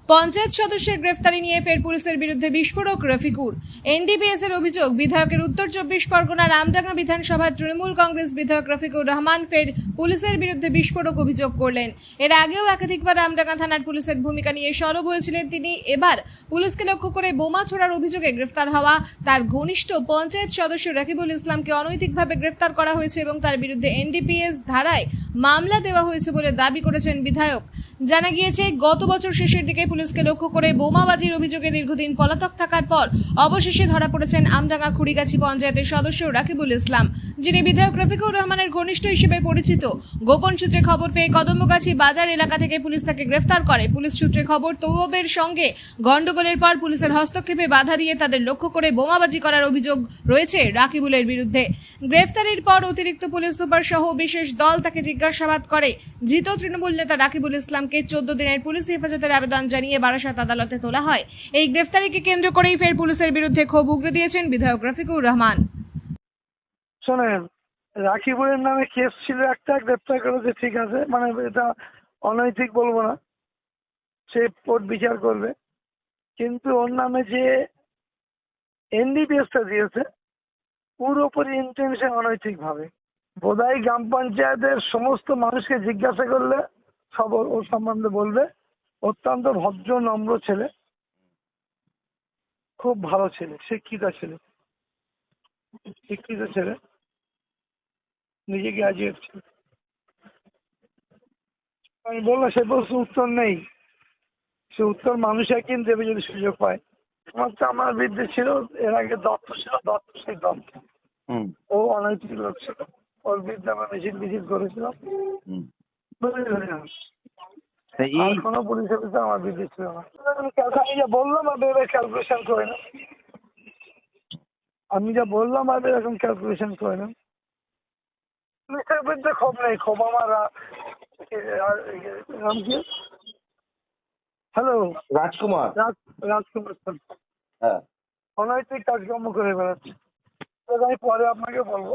পঞ্চায়েত সদস্যের গ্রেফতারি নিয়ে ফের পুলিশের বিরুদ্ধে বিস্ফোরক রফিকুর। এনডিপিএস এর অভিযোগ, বিধায়কের উত্তর 24 পরগনা রামডাঙ্গা বিধানসভার তৃণমূল কংগ্রেস বিধায়ক রফিকুর রহমান ফের পুলিশের বিরুদ্ধে বিস্ফোরক অভিযোগ করলেন। এর আগেও একাধিকবার রামডাঙ্গা থানার পুলিশের ভূমিকা নিয়ে সরব হয়েছিলেন তিনি। এবার পুলিশকে লক্ষ্য করে বোমা ছোড়ার অভিযোগে গ্রেফতার হওয়া তার ঘনিষ্ঠ পঞ্চায়েত সদস্য রাকিবুল ইসলামকে অনৈতিকভাবে গ্রেফতার করা হয়েছে এবং তার বিরুদ্ধে এনডিপিএস ধারায় মামলা দেওয়া হয়েছে বলে দাবি করেছেন বিধায়ক। জানা গিয়েছে, গত বছর শেষের দিকে পুলিশকে লক্ষ্য করে বোমাবাজির অভিযোগে দীর্ঘদিন পলাতক থাকার পর অবশেষে ধরা পড়েছেন আমডাঙ্গা খুড়িগাছি পঞ্চায়েতের সদস্য রাকিবুল ইসলাম, যিনি বিধায়ক রফিকুর রহমানের ঘনিষ্ঠ হিসেবে পরিচিত। গোপন সূত্রে খবর পেয়ে কদমগাছি বাজার এলাকা থেকে পুলিশ তাকে গ্রেফতার করে। পুলিশ সূত্রে খবর, তৌয়বের সঙ্গে গন্ডগোলের পর পুলিশের হস্তক্ষেপে বাধা দিয়ে তাদের লক্ষ্য করে বোমাবাজি করার অভিযোগ রয়েছে রাকিবুলের বিরুদ্ধে। গ্রেফতারির পর অতিরিক্ত পুলিশ সুপার সহ বিশেষ দল তাকে জিজ্ঞাসাবাদ করে। ধৃত তৃণমূল নেতা রাকিবুল ইসলামকে 14 দিনের পুলিশ হেফাজতের আবেদন জানিয়ে বারাসাত আদালতে তোলা হয়। এই গ্রেফতারিকে কেন্দ্র করেই ফের পুলিশের বিরুদ্ধে ক্ষোভ উগরে দিয়েছেন বিধায়ক রফিকুর রহমান। শোনেন, রাকিবুলের নামে কেস ছিল একটা, গ্রেপ্তার করেছে, ঠিক আছে, মানে এটা অনৈতিক বলবো না, সে কোর্ট বিচার করবে। কিন্তু ওর নামে যে এনডিপিএসটা দিয়েছে পুরোপুরি ইন্টেনশন অনৈতিক ভাবে। বোধহয় গ্রাম পঞ্চায়েতের সমস্ত মানুষকে জিজ্ঞাসা করলে সব ওর সম্বন্ধে বলবে। অত্যন্ত ভদ্র নম্র ছেলে, খুব ভালো ছেলে, শিক্ষিত ছেলে, নিজে গ্রাজুয়েট ছিল। আমি বললাম সে প্রশ্ন উত্তর নেই, সে উত্তর মানুষ একদিন দেবে যদি সুযোগ পায়। আমার বিরুদ্ধে ছিল এর আগে দত্ত ছিল, সেই দত্ত ও অনৈতিক লোক ছিল, ওর বিরুদ্ধে আমরা মিছিল করেছিলাম। আর কোনো পুলিশ অফিসার আমার বিরুদ্ধে ছিল না। আমি যা বললাম আপনি এবার ক্যালকুলেশন করে না, এরকম ক্যালকুলেশন করে না। পুলিশের বিরুদ্ধে ক্ষোভ নেই, ক্ষোভ আমার নাম কি? হ্যালো, রাজকুমার। রাজকুমার স্যার হ্যাঁ, অনৈতিক কাজকর্ম করে বেড়াচ্ছে। আমি পরে আপনাকে বলবো।